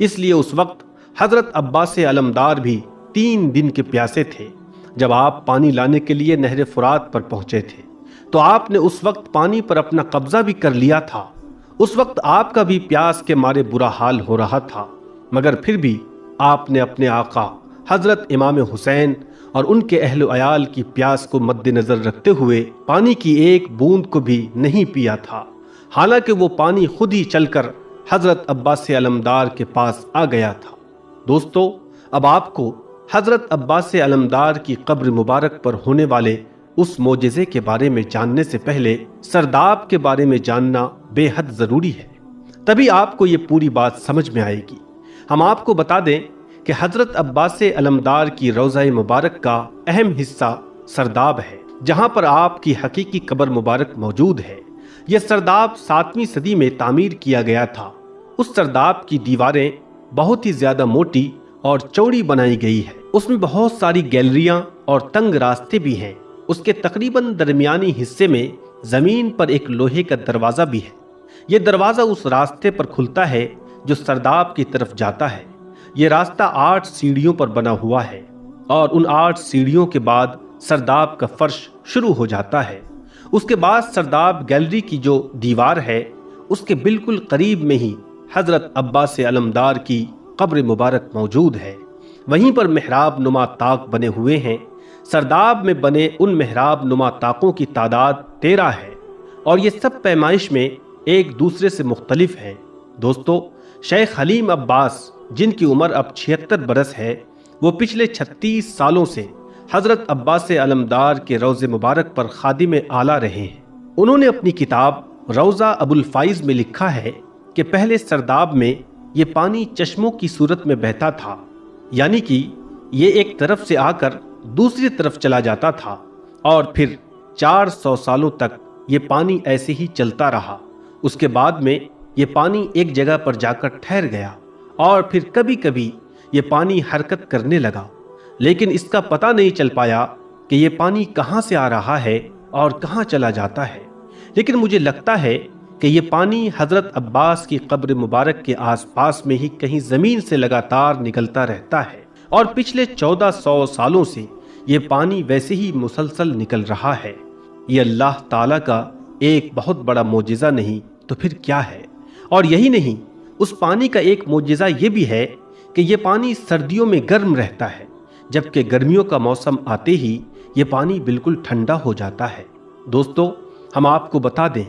اس لیے اس وقت حضرت عباس علمدار بھی 3 دن کے پیاسے تھے۔ جب آپ پانی لانے کے لیے نہر فرات پر پہنچے تھے تو آپ نے اس وقت پانی پر اپنا قبضہ بھی کر لیا تھا۔ اس وقت آپ کا بھی پیاس کے مارے برا حال ہو رہا تھا، مگر پھر بھی آپ نے اپنے آقا حضرت امام حسین اور ان کے اہل و عیال کی پیاس کو مد نظر رکھتے ہوئے پانی کی ایک بوند کو بھی نہیں پیا تھا، حالانکہ وہ پانی خود ہی چل کر حضرت عباس علمدار کے پاس آ گیا تھا۔ دوستو، اب آپ کو حضرت عباس علمدار کی قبر مبارک پر ہونے والے اس معجزے کے بارے میں جاننے سے پہلے سرداب کے بارے میں جاننا بے حد ضروری ہے، تبھی آپ کو یہ پوری بات سمجھ میں آئے گی۔ ہم آپ کو بتا دیں کہ حضرت عباس علمدار کی روضہ مبارک کا اہم حصہ سرداب ہے، جہاں پر آپ کی حقیقی قبر مبارک موجود ہے۔ یہ سرداب 7ویں صدی میں تعمیر کیا گیا تھا۔ اس سرداب کی دیواریں بہت ہی زیادہ موٹی اور چوڑی بنائی گئی ہے۔ اس میں بہت ساری گیلریاں اور تنگ راستے بھی ہیں۔ اس کے تقریباً درمیانی حصے میں زمین پر ایک لوہے کا دروازہ بھی ہے۔ یہ دروازہ اس راستے پر کھلتا ہے جو سرداب کی طرف جاتا ہے۔ یہ راستہ 8 سیڑھیوں پر بنا ہوا ہے اور ان 8 سیڑھیوں کے بعد سرداب کا فرش شروع ہو جاتا ہے۔ اس کے بعد سرداب گیلری کی جو دیوار ہے اس کے بالکل قریب میں ہی حضرت عباس علمدار کی قبر مبارک موجود ہے۔ وہیں پر محراب نما طاق بنے ہوئے ہیں۔ سرداب میں بنے ان محراب نما طاقوں کی تعداد 13 ہے اور یہ سب پیمائش میں ایک دوسرے سے مختلف ہیں۔ دوستو، شیخ حلیم عباس جن کی عمر اب 76 برس ہے، وہ پچھلے 36 سالوں سے حضرت عباس علمدار کے روضہ مبارک پر خادم اعلیٰ رہے ہیں۔ انہوں نے اپنی کتاب روضہ ابو الفائز میں لکھا ہے کہ پہلے سرداب میں یہ پانی چشموں کی صورت میں بہتا تھا، یعنی کہ یہ ایک طرف سے آ کر دوسری طرف چلا جاتا تھا اور پھر 400 سالوں تک یہ پانی ایسے ہی چلتا رہا۔ اس کے بعد میں یہ پانی ایک جگہ پر جا کر ٹھہر گیا اور پھر کبھی کبھی یہ پانی حرکت کرنے لگا، لیکن اس کا پتہ نہیں چل پایا کہ یہ پانی کہاں سے آ رہا ہے اور کہاں چلا جاتا ہے۔ لیکن مجھے لگتا ہے کہ یہ پانی حضرت عباس کی قبر مبارک کے آس پاس میں ہی کہیں زمین سے لگاتار نکلتا رہتا ہے اور پچھلے 1400 سالوں سے یہ پانی ویسے ہی مسلسل نکل رہا ہے۔ یہ اللہ تعالیٰ کا ایک بہت بڑا معجزہ نہیں تو پھر کیا ہے؟ اور یہی نہیں، اس پانی کا ایک معجزہ یہ بھی ہے کہ یہ پانی سردیوں میں گرم رہتا ہے، جبکہ گرمیوں کا موسم آتے ہی یہ پانی بالکل ٹھنڈا ہو جاتا ہے۔ دوستو، ہم آپ کو بتا دیں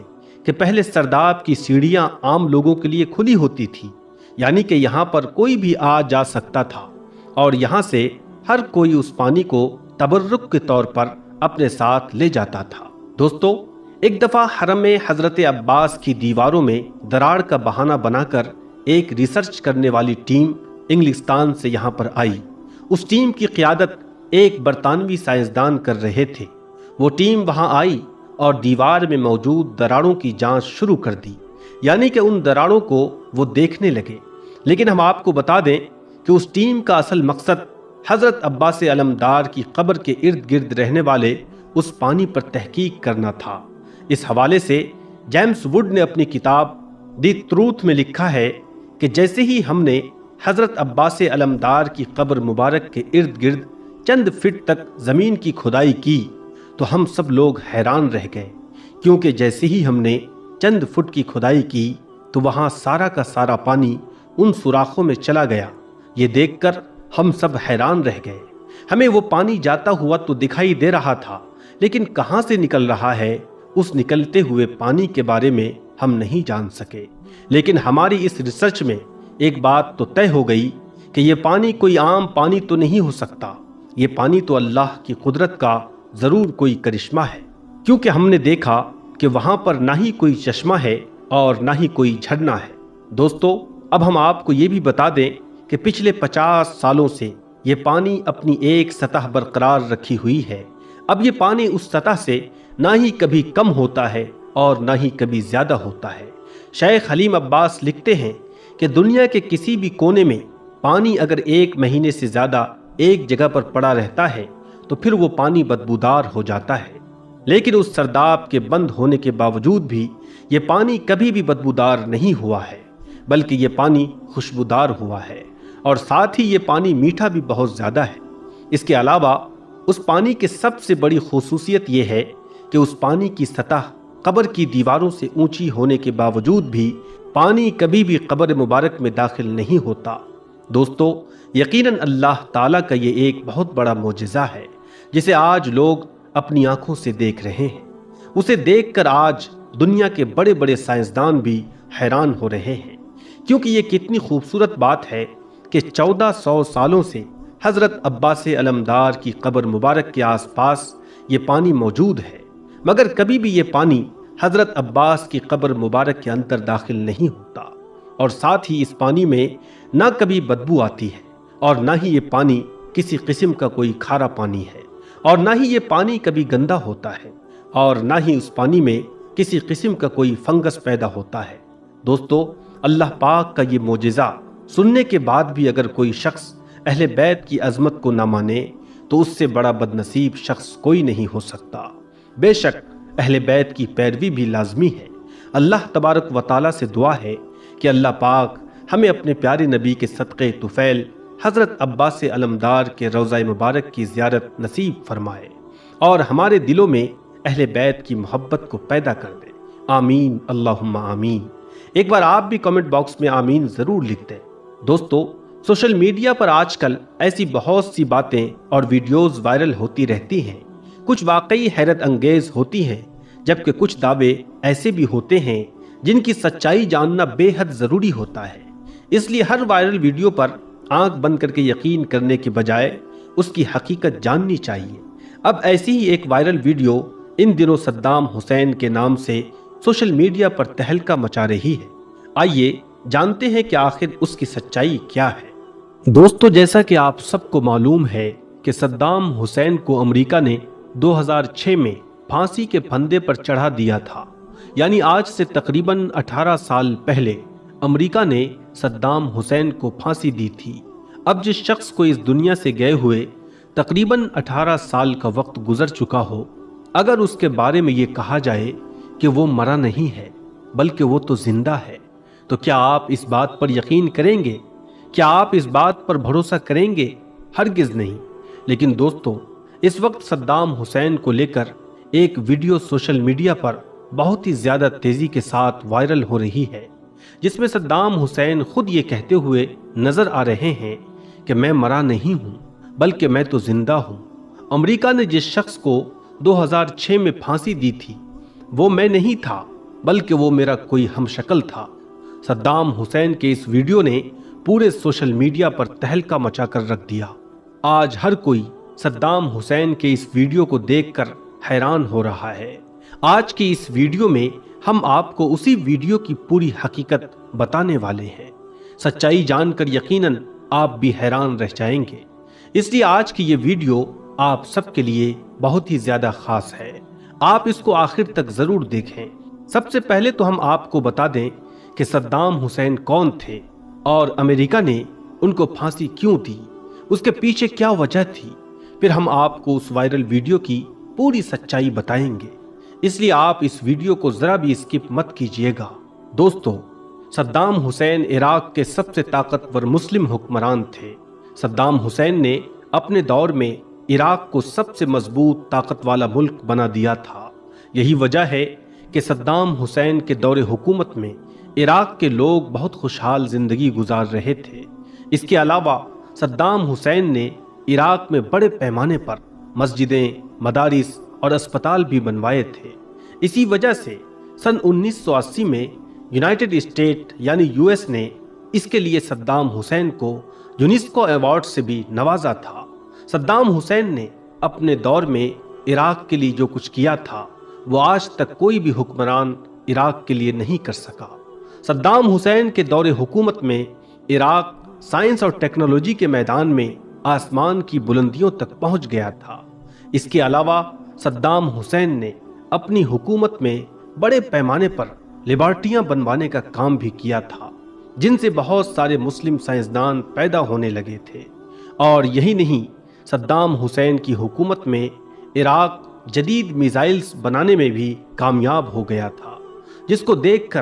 کہ پہلے سرداب کی سیڑھیاں عام لوگوں کے لیے کھلی ہوتی تھی، یعنی کہ یہاں پر کوئی بھی آ جا سکتا تھا اور یہاں سے ہر کوئی اس پانی کو تبرک کے طور پر اپنے ساتھ لے جاتا تھا۔ دوستو، ایک دفعہ حرم حضرت عباس کی دیواروں میں دراڑ کا بہانہ بنا کر ایک ریسرچ کرنے والی ٹیم انگلستان سے یہاں پر آئی۔ اس ٹیم کی قیادت ایک برطانوی سائنسدان کر رہے تھے۔ وہ ٹیم وہاں آئی اور دیوار میں موجود دراڑوں کی جانچ شروع کر دی، یعنی کہ ان دراڑوں کو وہ دیکھنے لگے۔ لیکن ہم آپ کو بتا دیں کہ اس ٹیم کا اصل مقصد حضرت عباس علمدار کی قبر کے ارد گرد رہنے والے اس پانی پر تحقیق کرنا تھا۔ اس حوالے سے جیمز ووڈ نے اپنی کتاب دی ٹروتھ میں لکھا ہے کہ جیسے ہی ہم نے حضرت عباس علمدار کی قبر مبارک کے ارد گرد چند فٹ تک زمین کی کھدائی کی تو ہم سب لوگ حیران رہ گئے، کیونکہ جیسے ہی ہم نے چند فٹ کی کھدائی کی تو وہاں سارا کا سارا پانی ان سوراخوں میں چلا گیا۔ یہ دیکھ کر ہم سب حیران رہ گئے۔ ہمیں وہ پانی جاتا ہوا تو دکھائی دے رہا تھا، لیکن کہاں سے نکل رہا ہے اس نکلتے ہوئے پانی کے بارے میں ہم نہیں جان سکے۔ لیکن ہماری اس ریسرچ میں ایک بات تو طے ہو گئی کہ یہ پانی کوئی عام پانی تو نہیں ہو سکتا، یہ پانی تو اللہ کی قدرت کا ضرور کوئی کرشمہ ہے، کیونکہ ہم نے دیکھا کہ وہاں پر نہ ہی کوئی چشمہ ہے اور نہ ہی کوئی جھرنا ہے۔ دوستو، اب ہم آپ کو یہ بھی بتا دیں کہ پچھلے 50 سالوں سے یہ پانی اپنی ایک سطح برقرار رکھی ہوئی ہے۔ اب یہ پانی اس سطح سے نہ ہی کبھی کم ہوتا ہے اور نہ ہی کبھی زیادہ ہوتا ہے۔ شیخ حلیم عباس لکھتے ہیں کہ دنیا کے کسی بھی کونے میں پانی اگر 1 مہینے سے زیادہ ایک جگہ پر پڑا رہتا ہے تو پھر وہ پانی بدبودار ہو جاتا ہے، لیکن اس سرداب کے بند ہونے کے باوجود بھی یہ پانی کبھی بھی بدبودار نہیں ہوا ہے، بلکہ یہ پانی خوشبودار ہوا ہے اور ساتھ ہی یہ پانی میٹھا بھی بہت زیادہ ہے۔ اس کے علاوہ اس پانی کی سب سے بڑی خصوصیت یہ ہے کہ اس پانی کی سطح قبر کی دیواروں سے اونچی ہونے کے باوجود بھی پانی کبھی بھی قبر مبارک میں داخل نہیں ہوتا۔ دوستو، یقیناً اللہ تعالیٰ کا یہ ایک بہت بڑا معجزہ ہے جسے آج لوگ اپنی آنکھوں سے دیکھ رہے ہیں۔ اسے دیکھ کر آج دنیا کے بڑے بڑے سائنسدان بھی حیران ہو رہے ہیں، کیونکہ یہ کتنی خوبصورت بات ہے کہ 1400 سالوں سے حضرت عباس علمدار کی قبر مبارک کے آس پاس یہ پانی موجود ہے، مگر کبھی بھی یہ پانی حضرت عباس کی قبر مبارک کے اندر داخل نہیں ہوتا، اور ساتھ ہی اس پانی میں نہ کبھی بدبو آتی ہے اور نہ ہی یہ پانی کسی قسم کا کوئی کھارا پانی ہے، اور نہ ہی یہ پانی کبھی گندا ہوتا ہے، اور نہ ہی اس پانی میں کسی قسم کا کوئی فنگس پیدا ہوتا ہے۔ دوستو، اللہ پاک کا یہ معجزہ سننے کے بعد بھی اگر کوئی شخص اہل بیت کی عظمت کو نہ مانے تو اس سے بڑا بدنصیب شخص کوئی نہیں ہو سکتا۔ بے شک اہل بیت کی پیروی بھی لازمی ہے۔ اللہ تبارک و تعالیٰ سے دعا ہے کہ اللہ پاک ہمیں اپنے پیارے نبی کے صدقے طفیل حضرت عباس علمدار کے روضہ مبارک کی زیارت نصیب فرمائے اور ہمارے دلوں میں اہل بیت کی محبت کو پیدا کر دے۔ آمین، اللہم آمین۔ ایک بار آپ بھی کمنٹ باکس میں آمین ضرور لکھ دیں۔ دوستو، سوشل میڈیا پر آج کل ایسی بہت سی باتیں اور ویڈیوز وائرل ہوتی رہتی ہیں۔ کچھ واقعی حیرت انگیز ہوتی ہیں، جبکہ کچھ دعوے ایسے بھی ہوتے ہیں جن کی سچائی جاننا بے حد ضروری ہوتا ہے۔ اس لیے ہر وائرل ویڈیو پر آنکھ بند کر کے یقین کرنے کے بجائے اس کی حقیقت جاننی چاہیے۔ اب ایسی ہی ایک وائرل ویڈیو ان دنوں صدام حسین کے نام سے سوشل میڈیا پر تہلکہ مچا رہی ہے۔ آئیے جانتے ہیں کہ آخر اس کی سچائی کیا ہے۔ دوستو، جیسا کہ آپ سب کو معلوم ہے کہ صدام حسین کو امریکہ نے 2006 میں پھانسی کے پھندے پر چڑھا دیا تھا، یعنی آج سے تقریباً 18 سال پہلے امریکہ نے صدام حسین کو پھانسی دی تھی۔ اب جس شخص کو اس دنیا سے گئے ہوئے تقریباً 18 سال کا وقت گزر چکا ہو، اگر اس کے بارے میں یہ کہا جائے کہ وہ مرا نہیں ہے بلکہ وہ تو زندہ ہے، تو کیا آپ اس بات پر یقین کریں گے؟ کیا آپ اس بات پر بھروسہ کریں گے؟ ہرگز نہیں۔ لیکن دوستو، اس وقت صدام حسین کو لے کر ایک ویڈیو سوشل میڈیا پر بہت ہی زیادہ تیزی کے ساتھ وائرل ہو رہی ہے، جس میں صدام حسین خود یہ کہتے ہوئے نظر آ رہے ہیں کہ میں مرا نہیں ہوں بلکہ میں تو زندہ ہوں۔ امریکہ نے جس شخص کو 2006 میں پھانسی دی تھی وہ میں نہیں تھا بلکہ وہ میرا کوئی ہم شکل تھا۔ صدام حسین کے اس ویڈیو نے پورے سوشل میڈیا پر تہلکہ مچا کر رکھ دیا۔ آج ہر کوئی صدام حسین کے اس ویڈیو کو دیکھ کر حیران ہو رہا ہے۔ آج کی اس ویڈیو میں ہم آپ کو اسی ویڈیو کی پوری حقیقت بتانے والے ہیں۔ سچائی جان کر یقیناً آپ بھی حیران رہ جائیں گے، اس لیے آج کی یہ ویڈیو آپ سب کے لیے بہت ہی زیادہ خاص ہے۔ آپ اس کو آخر تک ضرور دیکھیں۔ سب سے پہلے تو ہم آپ کو بتا دیں کہ صدام حسین کون تھے اور امریکہ نے ان کو پھانسی کیوں دی، اس کے پیچھے کیا وجہ تھی۔ پھر ہم آپ کو اس وائرل ویڈیو کی پوری سچائی بتائیں گے، اس لیے آپ اس ویڈیو کو ذرا بھی اسکپ مت کیجیے گا۔ دوستو، صدام حسین عراق کے سب سے طاقتور مسلم حکمران تھے۔ صدام حسین نے اپنے دور میں عراق کو سب سے مضبوط طاقت والا ملک بنا دیا تھا۔ یہی وجہ ہے کہ صدام حسین کے دور حکومت میں عراق کے لوگ بہت خوشحال زندگی گزار رہے تھے۔ اس کے علاوہ صدام حسین نے عراق میں بڑے پیمانے پر مسجدیں، مدارس اور اسپتال بھی بنوائے تھے۔ اسی وجہ سے سن 1980 میں یونائٹڈ اسٹیٹ یعنی US نے اس کے لیے صدام حسین کو یونیسکو ایوارڈ سے بھی نوازا تھا۔ صدام حسین نے اپنے دور میں عراق کے لیے جو کچھ کیا تھا وہ آج تک کوئی بھی حکمران عراق کے لیے نہیں کر سکا۔ صدام حسین کے دور حکومت میں عراق سائنس اور ٹیکنالوجی کے میدان میں آسمان کی بلندیوں تک پہنچ گیا تھا۔ اس کے علاوہ صدام حسین نے اپنی حکومت میں بڑے پیمانے پر لیبارٹریاں بنوانے کا کام بھی کیا تھا، جن سے بہت سارے مسلم سائنسدان پیدا ہونے لگے تھے۔ اور یہی نہیں، صدام حسین کی حکومت میں عراق جدید میزائلز بنانے میں بھی کامیاب ہو گیا تھا، جس کو دیکھ کر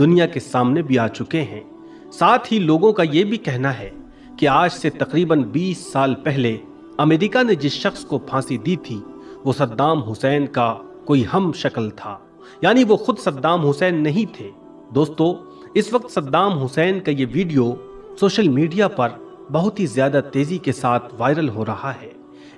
دنیا کے سامنے بھی آ چکے ہیں۔ ساتھ ہی لوگوں کا یہ بھی کہنا ہے کہ آج سے تقریباً 20 سال پہلے امریکہ نے جس شخص کو پھانسی دی تھی وہ صدام حسین کا کوئی ہم شکل تھا، یعنی وہ خود صدام حسین نہیں تھے۔ دوستو، اس وقت صدام حسین کا یہ ویڈیو سوشل میڈیا پر بہت ہی زیادہ تیزی کے ساتھ وائرل ہو رہا ہے۔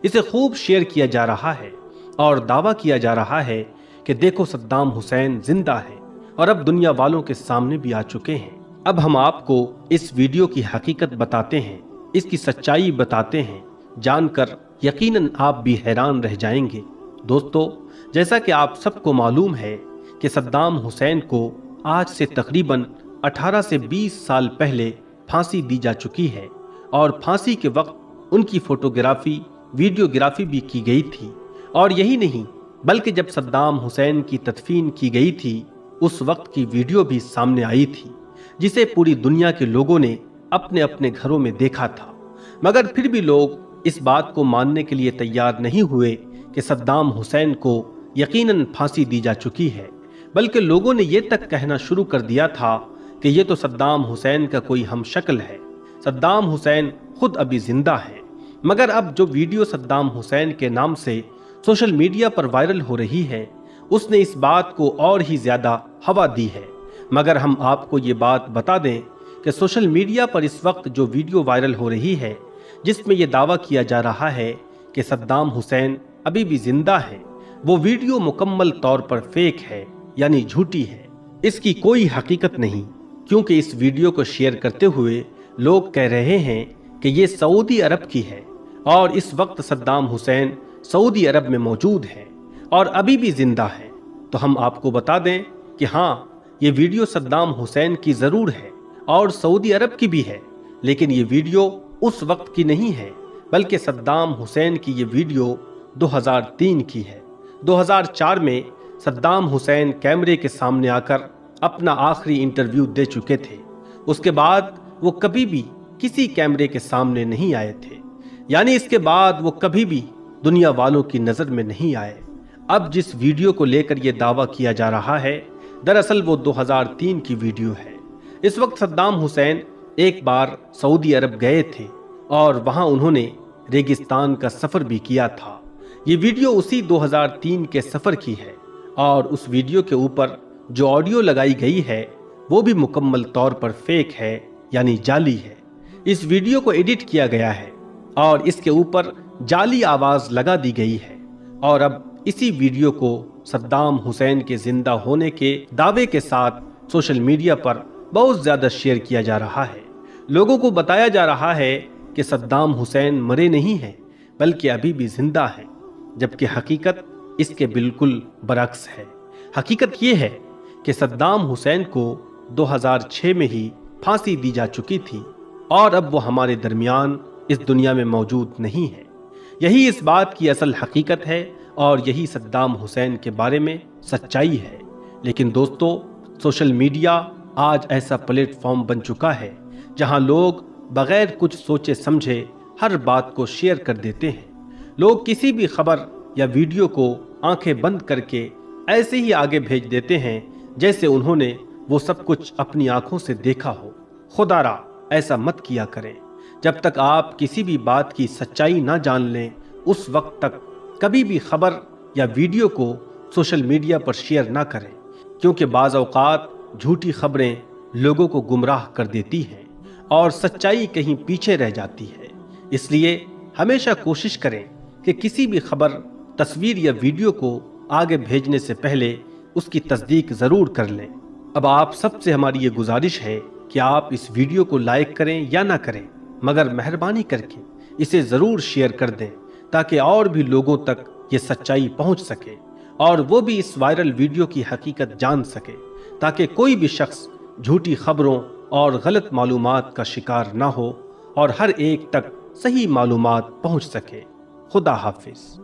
اسے خوب شیئر کیا جا رہا ہے اور دعویٰ کیا جا رہا ہے کہ دیکھو صدام حسین زندہ ہے اور اب دنیا والوں کے سامنے بھی آ چکے ہیں۔ اب ہم آپ کو اس ویڈیو کی حقیقت بتاتے ہیں، اس کی سچائی بتاتے ہیں، جان کر یقیناً آپ بھی حیران رہ جائیں گے۔ دوستو، جیسا کہ آپ سب کو معلوم ہے کہ صدام حسین کو آج سے تقریباً 18 سے 20 سال پہلے پھانسی دی جا چکی ہے اور پھانسی کے وقت ان کی فوٹوگرافی، ویڈیوگرافی بھی کی گئی تھی۔ اور یہی نہیں بلکہ جب صدام حسین کی تدفین کی گئی تھی اس وقت کی ویڈیو بھی سامنے آئی تھی، جسے پوری دنیا کے لوگوں نے اپنے اپنے گھروں میں دیکھا تھا۔ مگر پھر بھی لوگ اس بات کو ماننے کے لیے تیار نہیں ہوئے کہ صدام حسین کو یقیناً پھانسی دی جا چکی ہے، بلکہ لوگوں نے یہ تک کہنا شروع کر دیا تھا کہ یہ تو صدام حسین کا کوئی ہم شکل ہے، صدام حسین خود ابھی زندہ ہے۔ مگر اب جو ویڈیو صدام حسین کے نام سے سوشل میڈیا پر وائرل ہو رہی ہے اس نے اس بات کو اور ہی زیادہ ہوا دی ہے۔ مگر ہم آپ کو یہ بات بتا دیں کہ سوشل میڈیا پر اس وقت جو ویڈیو وائرل ہو رہی ہے جس میں یہ دعویٰ کیا جا رہا ہے کہ صدام حسین ابھی بھی زندہ ہے، وہ ویڈیو مکمل طور پر فیک ہے، یعنی جھوٹی ہے۔ اس کی کوئی حقیقت نہیں، کیونکہ اس ویڈیو کو شیئر کرتے ہوئے لوگ کہہ رہے ہیں کہ یہ سعودی عرب کی ہے اور اس وقت صدام حسین سعودی عرب میں موجود ہے اور ابھی بھی زندہ ہے۔ تو ہم آپ کو بتا دیں کہ ہاں، یہ ویڈیو صدام حسین کی ضرور ہے اور سعودی عرب کی بھی ہے، لیکن یہ ویڈیو اس وقت کی نہیں ہے، بلکہ صدام حسین کی یہ ویڈیو 2003 کی ہے۔ 2004 میں صدام حسین کیمرے کے سامنے آ کر اپنا آخری انٹرویو دے چکے تھے۔ اس کے بعد وہ کبھی بھی کسی کیمرے کے سامنے نہیں آئے تھے، یعنی اس کے بعد وہ کبھی بھی دنیا والوں کی نظر میں نہیں آئے۔ اب جس ویڈیو کو لے کر یہ دعویٰ کیا جا رہا ہے دراصل وہ 2003 کی ویڈیو ہے۔ اس وقت صدام حسین ایک بار سعودی عرب گئے تھے اور وہاں انہوں نے ریگستان کا سفر بھی کیا تھا۔ یہ ویڈیو اسی 2003 کے سفر کی ہے اور اس ویڈیو کے اوپر جو آڈیو لگائی گئی ہے وہ بھی مکمل طور پر فیک ہے، یعنی جعلی ہے۔ اس ویڈیو کو ایڈٹ کیا گیا ہے اور اس کے اوپر جعلی آواز لگا دی گئی ہے، اور اب اسی ویڈیو کو صدام حسین کے زندہ ہونے کے دعوے کے ساتھ سوشل میڈیا پر بہت زیادہ شیئر کیا جا رہا ہے۔ لوگوں کو بتایا جا رہا ہے کہ صدام حسین مرے نہیں ہیں بلکہ ابھی بھی زندہ ہیں، جبکہ حقیقت اس کے بالکل برعکس ہے۔ حقیقت یہ ہے کہ صدام حسین کو 2006 میں ہی پھانسی دی جا چکی تھی اور اب وہ ہمارے درمیان اس دنیا میں موجود نہیں ہے۔ یہی اس بات کی اصل حقیقت ہے اور یہی صدام حسین کے بارے میں سچائی ہے۔ لیکن دوستو، سوشل میڈیا آج ایسا پلیٹ فارم بن چکا ہے جہاں لوگ بغیر کچھ سوچے سمجھے ہر بات کو شیئر کر دیتے ہیں۔ لوگ کسی بھی خبر یا ویڈیو کو آنکھیں بند کر کے ایسے ہی آگے بھیج دیتے ہیں جیسے انہوں نے وہ سب کچھ اپنی آنکھوں سے دیکھا ہو۔ خدا را ایسا مت کیا کریں۔ جب تک آپ کسی بھی بات کی سچائی نہ جان لیں اس وقت تک کبھی بھی خبر یا ویڈیو کو سوشل میڈیا پر شیئر نہ کریں، کیونکہ بعض اوقات جھوٹی خبریں لوگوں کو گمراہ کر دیتی ہیں اور سچائی کہیں پیچھے رہ جاتی ہے۔ اس لیے ہمیشہ کوشش کریں کہ کسی بھی خبر، تصویر یا ویڈیو کو آگے بھیجنے سے پہلے اس کی تصدیق ضرور کر لیں۔ اب آپ سب سے ہماری یہ گزارش ہے کہ آپ اس ویڈیو کو لائک کریں یا نہ کریں، مگر مہربانی کر کے اسے ضرور شیئر کر دیں تاکہ اور بھی لوگوں تک یہ سچائی پہنچ سکے اور وہ بھی اس وائرل ویڈیو کی حقیقت جان سکے، تاکہ کوئی بھی شخص جھوٹی خبروں اور غلط معلومات کا شکار نہ ہو اور ہر ایک تک صحیح معلومات پہنچ سکے۔ خدا حافظ۔